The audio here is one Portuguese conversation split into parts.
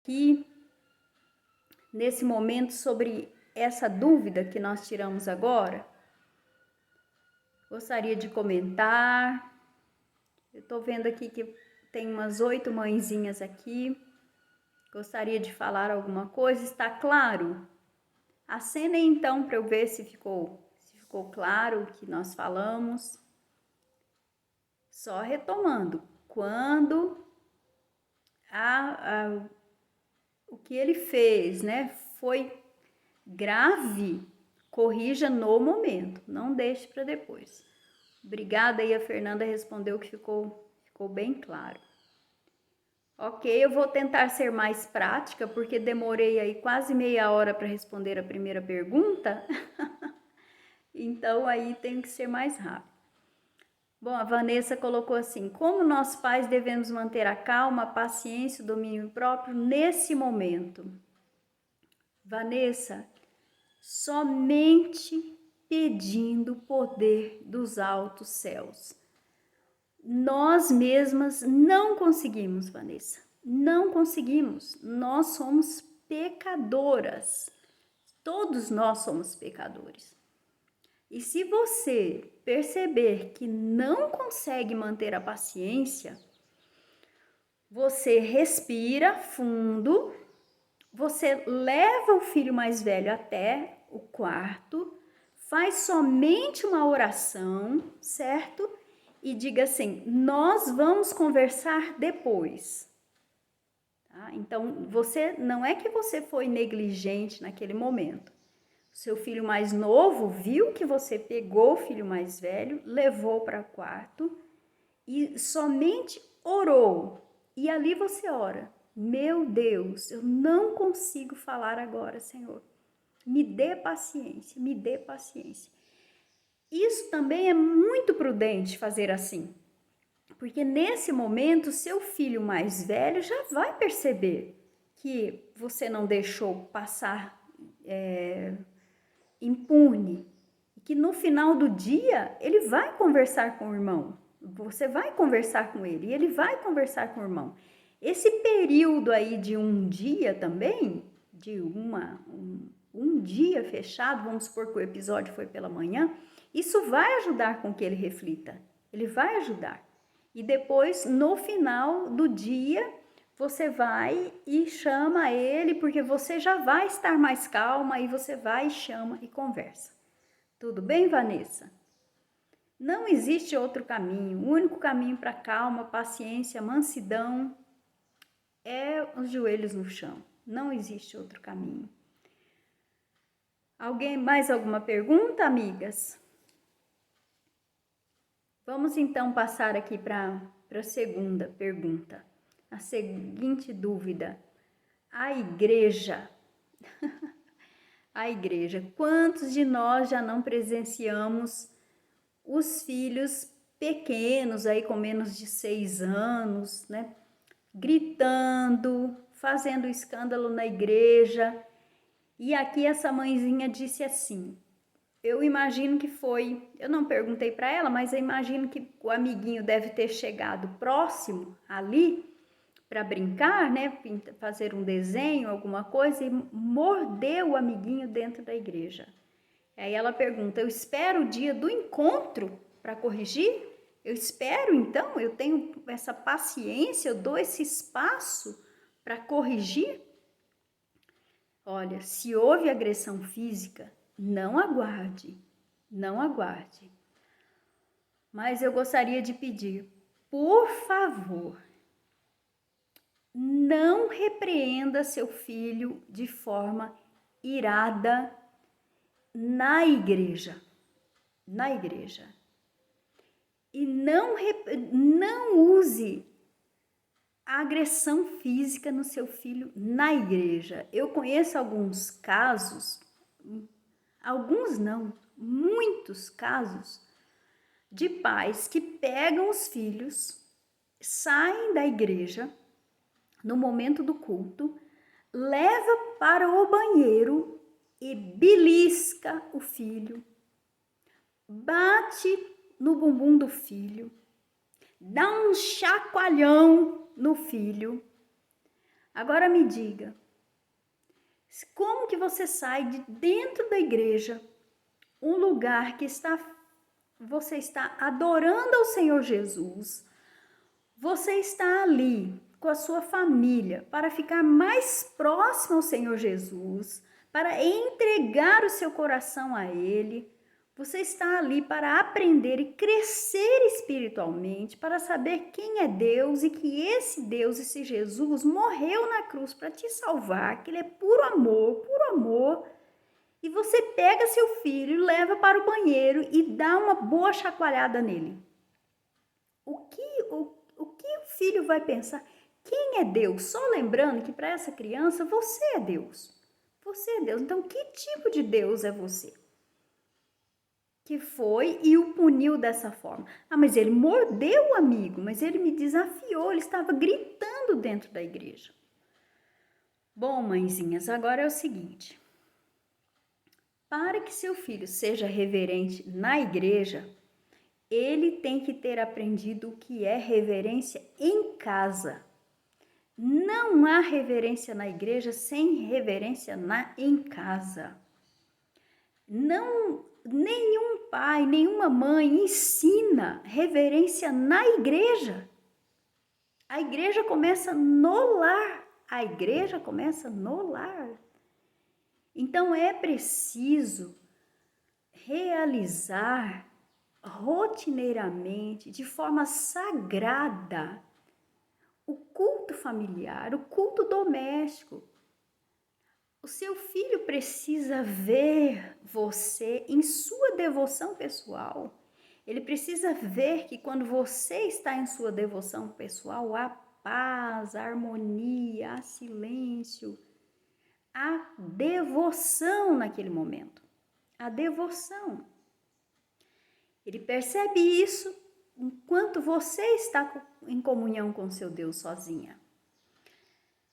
aqui nesse momento sobre essa dúvida que nós tiramos agora? Gostaria de comentar. Eu tô vendo aqui que tem umas 8 mãezinhas aqui. Gostaria de falar alguma coisa? Está claro? Acenem então para eu ver se ficou claro o que nós falamos. Só retomando, quando o que ele fez, né, foi grave, corrija no momento, não deixe para depois. Obrigada aí, a Fernanda respondeu que ficou bem claro. Ok, eu vou tentar ser mais prática, porque demorei aí quase meia hora para responder a primeira pergunta, então aí tem que ser mais rápido. Bom, a Vanessa colocou assim: como nós pais devemos manter a calma, a paciência, o domínio próprio nesse momento? Vanessa, somente pedindo o poder dos altos céus. Nós mesmas não conseguimos, Vanessa, não conseguimos. Nós somos pecadoras, todos nós somos pecadores. E se você perceber que não consegue manter a paciência, você respira fundo, você leva o filho mais velho até o quarto, faz somente uma oração, certo? E diga assim: nós vamos conversar depois. Tá? Então, você não é que você foi negligente naquele momento. Seu filho mais novo viu que você pegou o filho mais velho, levou para o quarto e somente orou. E ali você ora: meu Deus, eu não consigo falar agora, Senhor. Me dê paciência, me dê paciência. Isso também é muito prudente fazer assim, porque nesse momento seu filho mais velho já vai perceber que você não deixou passar impune, e que no final do dia ele vai conversar com o irmão, você vai conversar com ele e ele vai conversar com o irmão. Esse período aí de um dia também, de um dia fechado, vamos supor que o episódio foi pela manhã, isso vai ajudar com que ele reflita, ele vai ajudar. E depois, no final do dia, você vai e chama ele, porque você já vai estar mais calma, e você vai, chama e conversa. Tudo bem, Vanessa? Não existe outro caminho. O único caminho para calma, paciência, mansidão é os joelhos no chão. Não existe outro caminho. Alguém mais alguma pergunta, amigas? Vamos então passar aqui para a segunda pergunta. A seguinte dúvida: a igreja. A igreja. Quantos de nós já não presenciamos os filhos pequenos, aí com menos de 6 anos, né? Gritando, fazendo escândalo na igreja. E aqui essa mãezinha disse assim: eu imagino que foi, eu não perguntei para ela, mas eu imagino que o amiguinho deve ter chegado próximo ali para brincar, né, fazer um desenho, alguma coisa, e mordeu o amiguinho dentro da igreja. Aí ela pergunta: eu espero o dia do encontro para corrigir? Eu espero então, eu tenho essa paciência, eu dou esse espaço para corrigir? Olha, se houve agressão física, não aguarde, não aguarde. Mas eu gostaria de pedir, por favor, não repreenda seu filho de forma irada na igreja. Na igreja. E não use a agressão física no seu filho na igreja. Eu conheço alguns casos, alguns não, muitos casos, de pais que pegam os filhos, saem da igreja no momento do culto, leva para o banheiro e belisca o filho, bate no bumbum do filho, dá um chacoalhão no filho. Agora me diga, como que você sai de dentro da igreja, um lugar que você está adorando ao Senhor Jesus, você está ali com a sua família para ficar mais próximo ao Senhor Jesus, para entregar o seu coração a Ele. Você está ali para aprender e crescer espiritualmente, para saber quem é Deus e que esse Deus, esse Jesus, morreu na cruz para te salvar, que Ele é puro amor. E você pega seu filho, leva para o banheiro e dá uma boa chacoalhada nele. O que o filho vai pensar? Quem é Deus? Só lembrando que para essa criança você é Deus. Você é Deus. Então, que tipo de Deus é você? Que foi e o puniu dessa forma. Ah, mas ele mordeu o amigo, mas ele me desafiou, ele estava gritando dentro da igreja. Bom, mãezinhas, agora é o seguinte. Para que seu filho seja reverente na igreja, ele tem que ter aprendido o que é reverência em casa. Não há reverência na igreja sem reverência em casa. Não, nenhum pai, nenhuma mãe ensina reverência na igreja. A igreja começa no lar. A igreja começa no lar. Então é preciso realizar rotineiramente, de forma sagrada, o culto familiar, o culto doméstico. O seu filho precisa ver você em sua devoção pessoal. Ele precisa ver que quando você está em sua devoção pessoal, há paz, há harmonia, há silêncio, há devoção naquele momento. A devoção. Ele percebe isso enquanto você está em comunhão com seu Deus sozinha.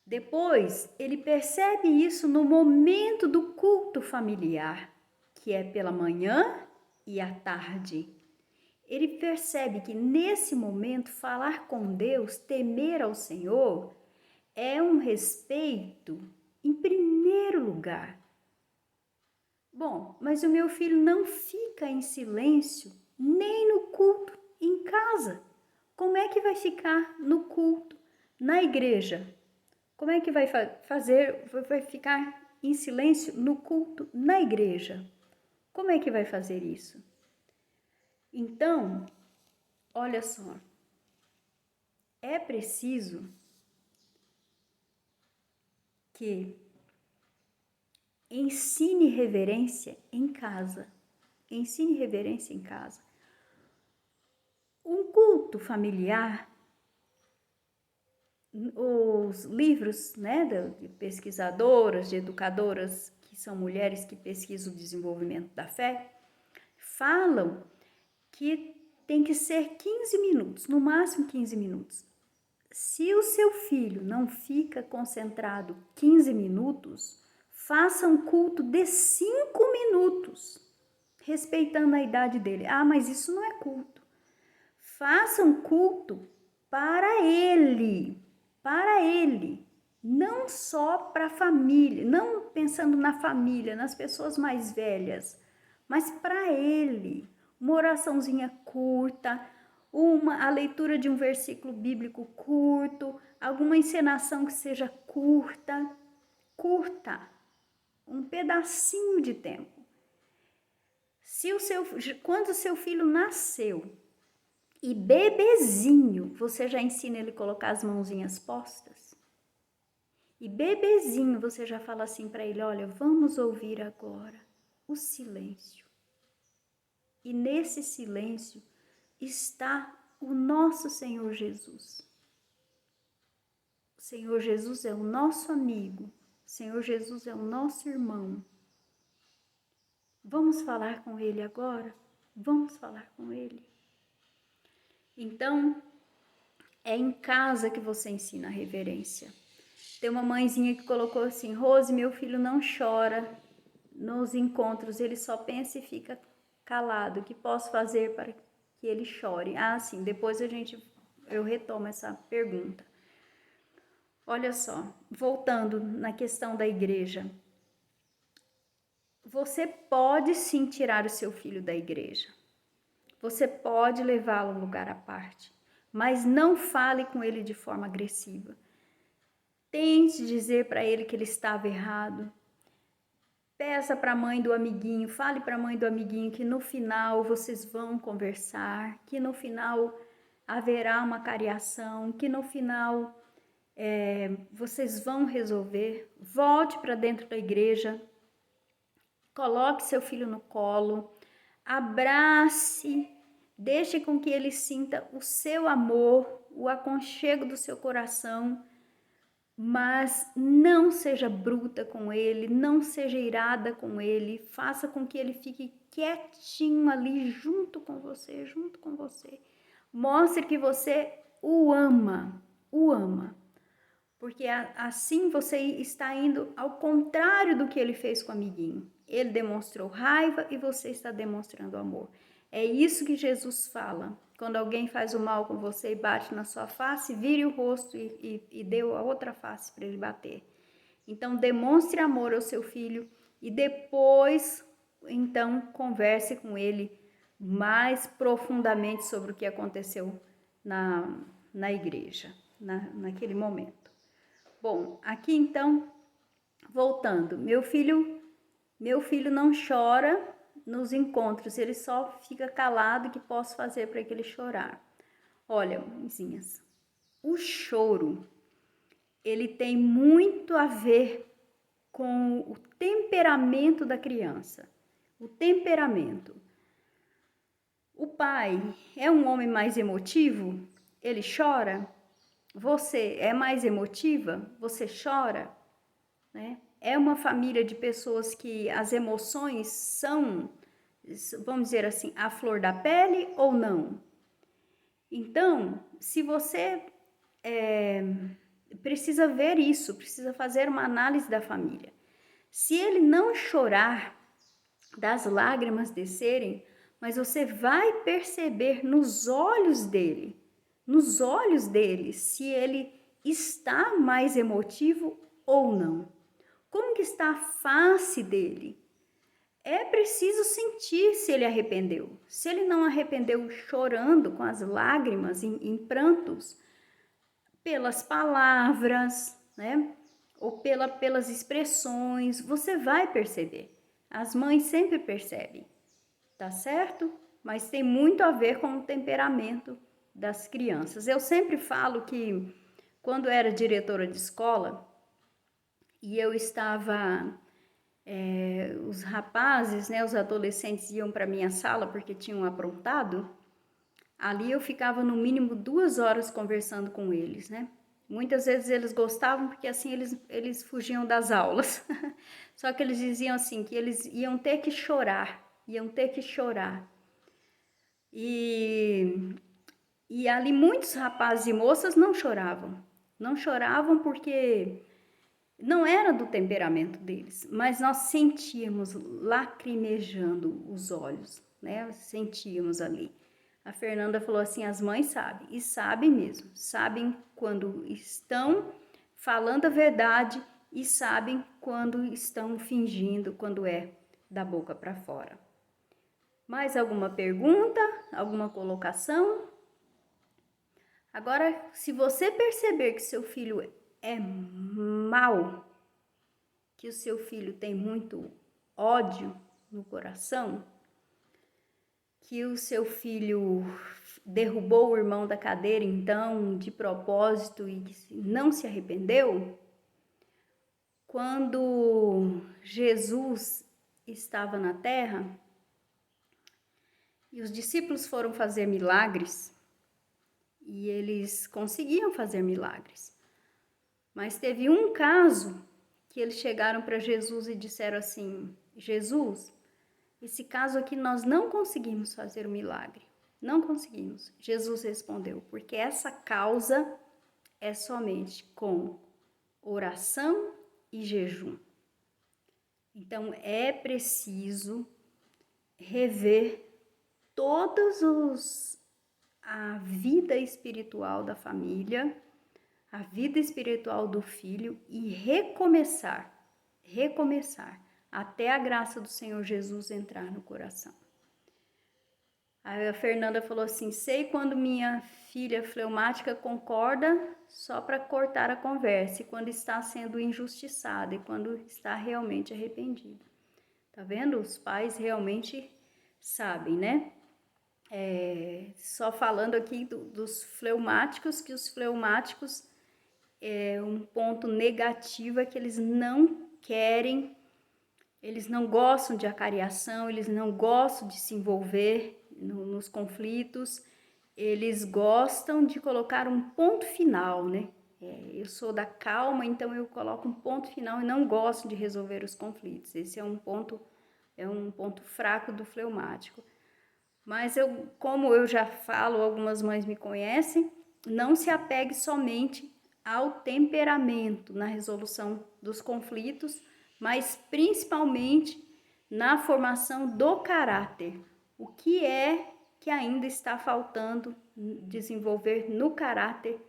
Depois, ele percebe isso no momento do culto familiar, que é pela manhã e à tarde. Ele percebe que nesse momento falar com Deus, temer ao Senhor, é um respeito em primeiro lugar. Bom, mas o meu filho não fica em silêncio nem no culto em casa. Como é que vai ficar no culto na igreja? Como é que vai ficar em silêncio no culto na igreja? Como é que vai fazer isso? Então, olha só, é preciso que ensine reverência em casa. Ensine reverência em casa. Um culto familiar, os livros, né, de pesquisadoras, de educadoras, que são mulheres que pesquisam o desenvolvimento da fé, falam que tem que ser 15 minutos, no máximo 15 minutos. Se o seu filho não fica concentrado 15 minutos, faça um culto de 5 minutos, respeitando a idade dele. Ah, mas isso não é culto. Faça um culto para ele, não só para a família, não pensando na família, nas pessoas mais velhas, mas para ele. Uma oraçãozinha curta, a leitura de um versículo bíblico curto, alguma encenação que seja curta, um pedacinho de tempo. Quando o seu filho nasceu e bebezinho, você já ensina ele a colocar as mãozinhas postas? E bebezinho, você já fala assim para ele, olha, vamos ouvir agora o silêncio. E nesse silêncio está o nosso Senhor Jesus. O Senhor Jesus é o nosso amigo. O Senhor Jesus é o nosso irmão. Vamos falar com Ele agora? Vamos falar com Ele. Então, é em casa que você ensina a reverência. Tem uma mãezinha que colocou assim, Rose, meu filho não chora nos encontros, ele só pensa e fica calado. O que posso fazer para que ele chore? Ah, sim, depois eu retomo essa pergunta. Olha só, voltando na questão da igreja. Você pode sim tirar o seu filho da igreja. Você pode levá-lo a um lugar à parte, mas não fale com ele de forma agressiva. Tente dizer para ele que ele estava errado. Peça para a mãe do amiguinho, fale para a mãe do amiguinho que no final vocês vão conversar, que no final haverá uma cariação, que no final vocês vão resolver. Volte para dentro da igreja, coloque seu filho no colo, abrace, deixe com que ele sinta o seu amor, o aconchego do seu coração, mas não seja bruta com ele, não seja irada com ele, faça com que ele fique quietinho ali junto com você, junto com você. Mostre que você o ama, porque assim você está indo ao contrário do que ele fez com o amiguinho. Ele demonstrou raiva e você está demonstrando amor. É isso que Jesus fala. Quando alguém faz o mal com você e bate na sua face, vire o rosto e dê a outra face para ele bater. Então, demonstre amor ao seu filho e depois, então, converse com ele mais profundamente sobre o que aconteceu na igreja, naquele momento. Bom, aqui então, voltando, meu filho não chora nos encontros, ele só fica calado. O que posso fazer para que ele chorar? Olha, mãezinhas, o choro, ele tem muito a ver com o temperamento da criança. O temperamento. O pai é um homem mais emotivo? Ele chora? Você é mais emotiva? Você chora? Né? É uma família de pessoas que as emoções são, vamos dizer assim, a flor da pele ou não? Então, se você precisa ver isso, precisa fazer uma análise da família. Se ele não chorar, das lágrimas descerem, mas você vai perceber nos olhos dele, se ele está mais emotivo ou não. Como que está a face dele? É preciso sentir se ele arrependeu. Se ele não arrependeu chorando com as lágrimas em prantos, pelas palavras, né? Ou pelas expressões, você vai perceber. As mães sempre percebem, tá certo? Mas tem muito a ver com o temperamento das crianças. Eu sempre falo que quando era diretora de escola e eu estava, os rapazes, né, os adolescentes iam para minha sala porque tinham aprontado, ali eu ficava no mínimo 2 horas conversando com eles, né? Muitas vezes eles gostavam porque assim eles fugiam das aulas. Só que eles diziam assim que eles iam ter que chorar. E ali muitos rapazes e moças não choravam. Não choravam porque não era do temperamento deles, mas nós sentíamos lacrimejando os olhos, né? Sentíamos ali. A Fernanda falou assim, as mães sabem, e sabem mesmo, sabem quando estão falando a verdade e sabem quando estão fingindo, quando é da boca para fora. Mais alguma pergunta? Alguma colocação? Agora, se você perceber que seu filho é mau, que o seu filho tem muito ódio no coração, que o seu filho derrubou o irmão da cadeira, então, de propósito e não se arrependeu, quando Jesus estava na terra e os discípulos foram fazer milagres, e eles conseguiam fazer milagres, mas teve um caso que eles chegaram para Jesus e disseram assim, Jesus, esse caso aqui nós não conseguimos fazer o milagre. Não conseguimos. Jesus respondeu, porque essa causa é somente com oração e jejum. Então é preciso rever a vida espiritual da família, a vida espiritual do filho e recomeçar até a graça do Senhor Jesus entrar no coração. Aí a Fernanda falou assim: sei quando minha filha fleumática concorda só para cortar a conversa, e quando está sendo injustiçada, e quando está realmente arrependida. Tá vendo? Os pais realmente sabem, né? Só falando aqui dos fleumáticos, que os fleumáticos, um ponto negativo é que eles não querem, eles não gostam de acariação, eles não gostam de se envolver nos conflitos, eles gostam de colocar um ponto final, né? Eu sou da calma, então eu coloco um ponto final e não gosto de resolver os conflitos. Esse é um ponto fraco do fleumático. Mas como eu já falo, algumas mães me conhecem, não se apegue somente ao temperamento na resolução dos conflitos, mas principalmente na formação do caráter. O que é que ainda está faltando desenvolver no caráter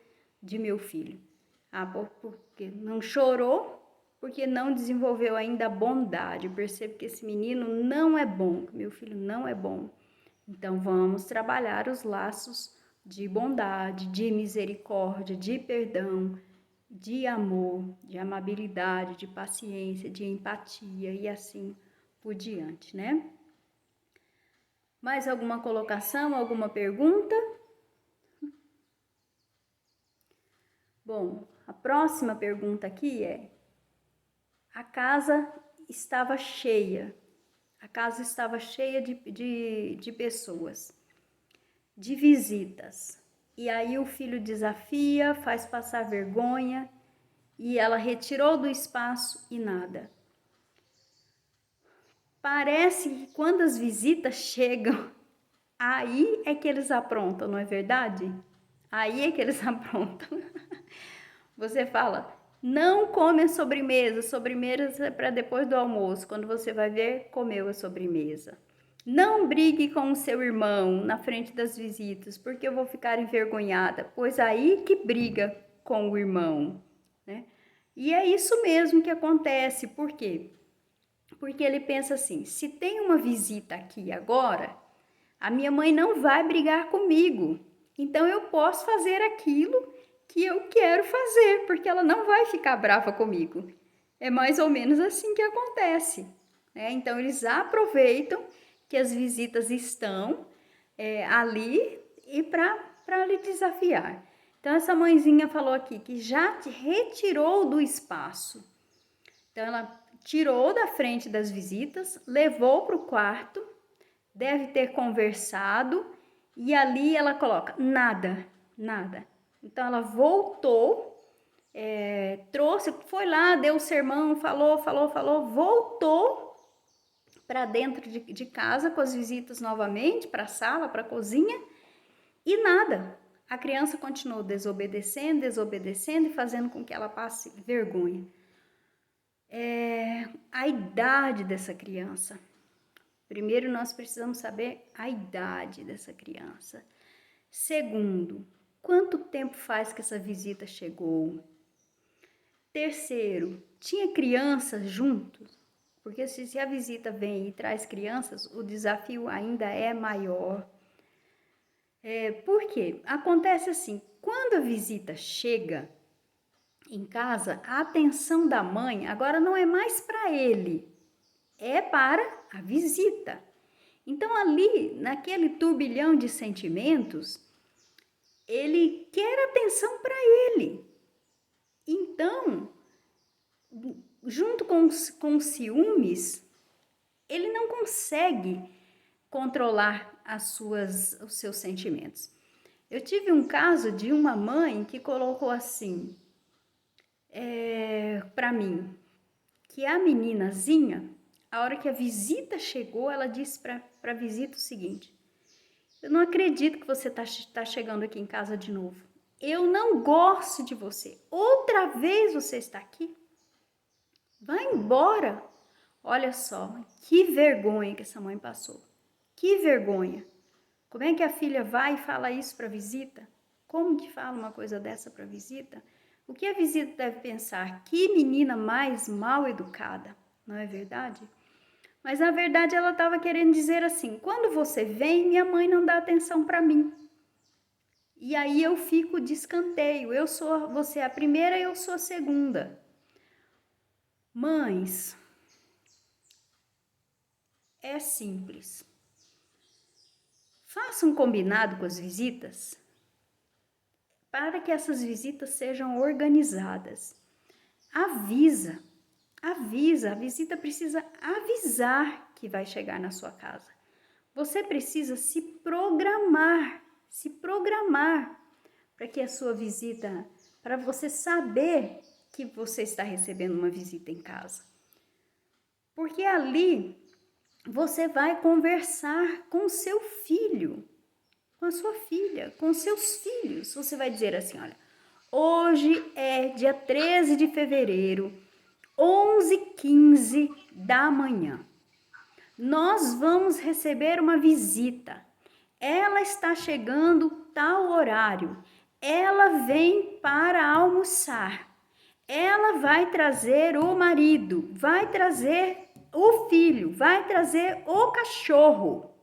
de meu filho? Porque não chorou, porque não desenvolveu ainda a bondade. Eu percebo que esse menino não é bom, que meu filho não é bom. Então, vamos trabalhar os laços de bondade, de misericórdia, de perdão, de amor, de amabilidade, de paciência, de empatia e assim por diante, né? Mais alguma colocação, alguma pergunta? Bom, a próxima pergunta aqui é: a casa estava cheia. A casa estava cheia de pessoas, de visitas. E aí o filho desafia, faz passar vergonha, e ela retirou do espaço e nada. Parece que quando as visitas chegam, aí é que eles aprontam, não é verdade? Aí é que eles aprontam. Você fala: não come a sobremesa, sobremesa é para depois do almoço. Quando você vai ver, comeu a sobremesa. Não brigue com o seu irmão na frente das visitas, porque eu vou ficar envergonhada, pois aí que briga com o irmão, né? E é isso mesmo que acontece. Por quê? Porque ele pensa assim: se tem uma visita aqui agora, a minha mãe não vai brigar comigo, então eu posso fazer aquilo que eu quero fazer, porque ela não vai ficar brava comigo. É mais ou menos assim que acontece, né? Então eles aproveitam que as visitas estão ali e para lhe desafiar. Então essa mãezinha falou aqui que já te retirou do espaço. Então ela tirou da frente das visitas, levou para o quarto, deve ter conversado e ali ela coloca nada, nada. Então ela voltou, trouxe, foi lá, deu o sermão, falou, voltou para dentro de casa com as visitas novamente, para a sala, para a cozinha, e nada. A criança continuou desobedecendo e fazendo com que ela passe vergonha. A idade dessa criança. Primeiro, nós precisamos saber a idade dessa criança. Segundo, quanto tempo faz que essa visita chegou? Terceiro, tinha crianças juntos? Porque se a visita vem e traz crianças, o desafio ainda é maior. Por quê? Acontece assim, quando a visita chega em casa, a atenção da mãe agora não é mais para ele, é para a visita. Então ali, naquele turbilhão de sentimentos, ele quer atenção para ele. Então, junto com os ciúmes, ele não consegue controlar os seus sentimentos. Eu tive um caso de uma mãe que colocou assim para mim, que a meninazinha, a hora que a visita chegou, ela disse para a visita o seguinte: eu não acredito que você tá chegando aqui em casa de novo. Eu não gosto de você. Outra vez você está aqui? Vai embora. Olha só, que vergonha que essa mãe passou. Que vergonha. Como é que a filha vai e fala isso para a visita? Como que fala uma coisa dessa para a visita? O que a visita deve pensar? Que menina mais mal educada, não é verdade? Mas na verdade ela estava querendo dizer assim: quando você vem, minha mãe não dá atenção para mim. E aí eu fico de escanteio. Você é a primeira, eu sou a segunda. Mães, é simples. Faça um combinado com as visitas para que essas visitas sejam organizadas. Avisa, a visita precisa avisar que vai chegar na sua casa. Você precisa se programar para que a sua visita, para você saber que você está recebendo uma visita em casa. Porque ali você vai conversar com o seu filho, com a sua filha, com os seus filhos. Você vai dizer assim, olha, hoje é dia 13 de fevereiro, 11h15 da manhã. Nós vamos receber uma visita. Ela está chegando tal horário. Ela vem para almoçar. Ela vai trazer o marido, vai trazer o filho, vai trazer o cachorro.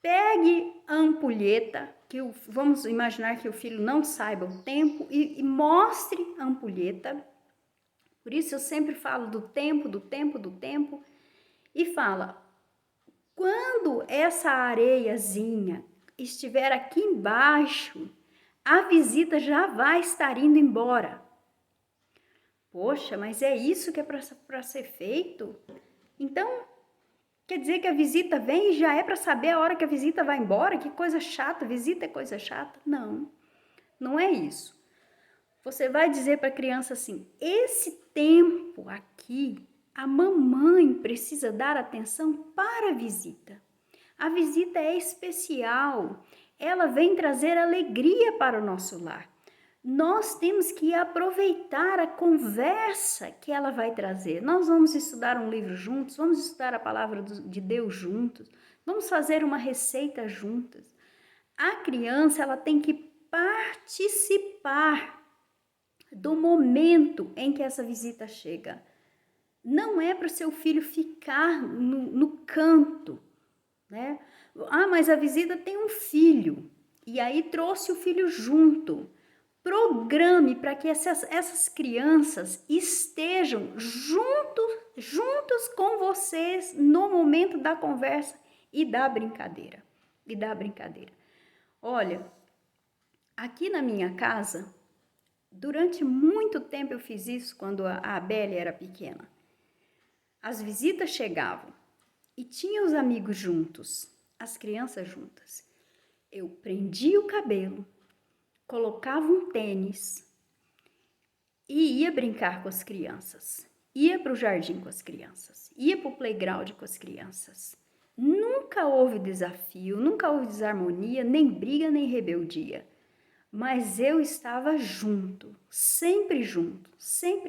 Pegue a ampulheta, vamos imaginar que o filho não saiba o tempo, e mostre a ampulheta. Por isso eu sempre falo do tempo, e fala, quando essa areiazinha estiver aqui embaixo, a visita já vai estar indo embora. Poxa, mas é isso que é para ser feito? Então, quer dizer que a visita vem e já é para saber a hora que a visita vai embora? Que coisa chata, visita é coisa chata? Não, não é isso. Você vai dizer para a criança assim, esse tempo aqui, a mamãe precisa dar atenção para a visita. A visita é especial, ela vem trazer alegria para o nosso lar. Nós temos que aproveitar a conversa que ela vai trazer. Nós vamos estudar um livro juntos, vamos estudar a palavra de Deus juntos, vamos fazer uma receita juntas. A criança, ela tem que participar do momento em que essa visita chega. Não é para o seu filho ficar no canto, né? Ah, mas a visita tem um filho, e aí trouxe o filho junto. Programe para que essas crianças estejam juntos com vocês no momento da conversa e da brincadeira. Olha, aqui na minha casa, durante muito tempo eu fiz isso quando a Abélia era pequena. As visitas chegavam e tinha os amigos juntos, as crianças juntas. Eu prendia o cabelo, colocava um tênis e ia brincar com as crianças. Ia para o jardim com as crianças, ia para o playground com as crianças. Nunca houve desafio, nunca houve desarmonia, nem briga, nem rebeldia. Mas eu estava junto, sempre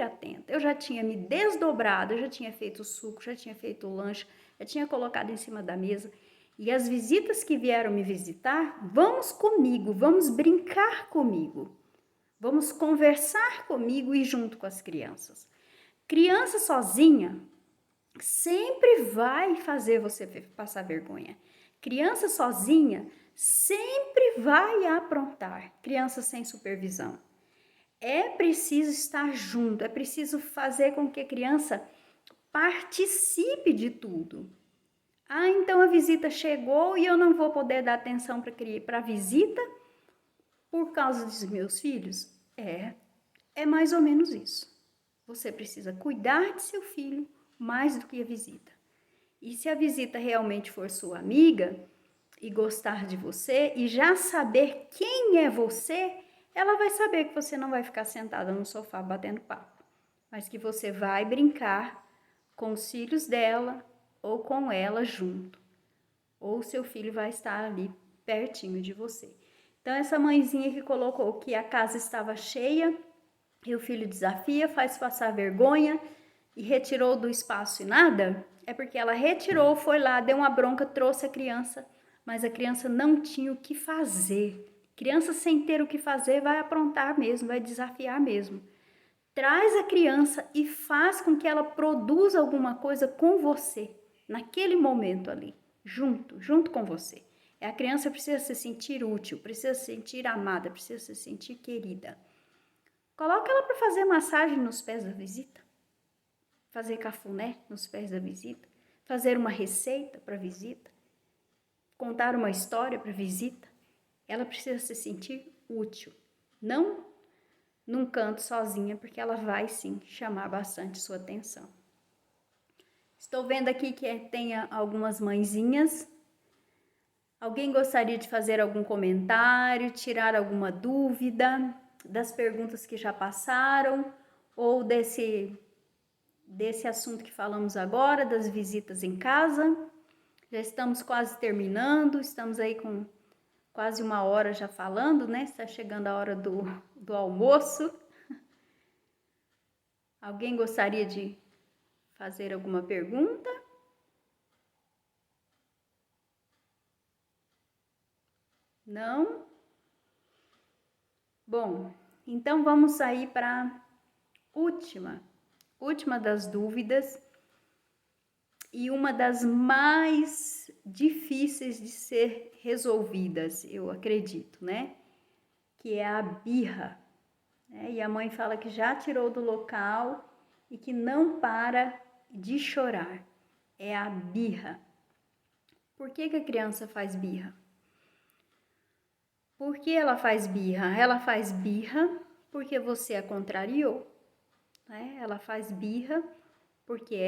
atenta. Eu já tinha me desdobrado, eu já tinha feito o suco, já tinha feito o lanche, já tinha colocado em cima da mesa. E as visitas que vieram me visitar, vamos comigo, vamos brincar comigo, vamos conversar comigo e junto com as crianças. Criança sozinha sempre vai fazer você passar vergonha. Criança sozinha sempre vai aprontar. Criança sem supervisão. É preciso estar junto, é preciso fazer com que a criança participe de tudo. Ah, então a visita chegou e eu não vou poder dar atenção para a visita por causa dos meus filhos? É mais ou menos isso. Você precisa cuidar de seu filho mais do que a visita. E se a visita realmente for sua amiga e gostar de você e já saber quem é você, ela vai saber que você não vai ficar sentada no sofá batendo papo, mas que você vai brincar com os filhos dela ou com ela junto. Ou seu filho vai estar ali pertinho de você. Então, essa mãezinha que colocou que a casa estava cheia e o filho desafia, faz passar vergonha e retirou do espaço e nada, é porque ela retirou, foi lá, deu uma bronca, trouxe a criança, mas a criança não tinha o que fazer. Criança sem ter o que fazer vai aprontar mesmo, vai desafiar mesmo. Traz a criança e faz com que ela produza alguma coisa com você, naquele momento ali, junto com você. A criança precisa se sentir útil, precisa se sentir amada, precisa se sentir querida. Coloca ela para fazer massagem nos pés da visita, fazer cafuné nos pés da visita, fazer uma receita para a visita, contar uma história para a visita. Ela precisa se sentir útil, não num canto sozinha, porque ela vai sim chamar bastante sua atenção. Estou vendo aqui que tem algumas mãezinhas. Alguém gostaria de fazer algum comentário, tirar alguma dúvida das perguntas que já passaram ou desse assunto que falamos agora, das visitas em casa? Já estamos quase terminando, estamos aí com quase 1 hora já falando, né? Está chegando a hora do almoço. Alguém gostaria de fazer alguma pergunta? Não? Bom, então vamos sair para a última das dúvidas e uma das mais difíceis de ser resolvidas, eu acredito, né? Que é a birra. E a mãe fala que já tirou do local e que não para de chorar. É a birra. Por que a criança faz birra? Por que ela faz birra? Ela faz birra porque você a contrariou, né? Ela faz birra porque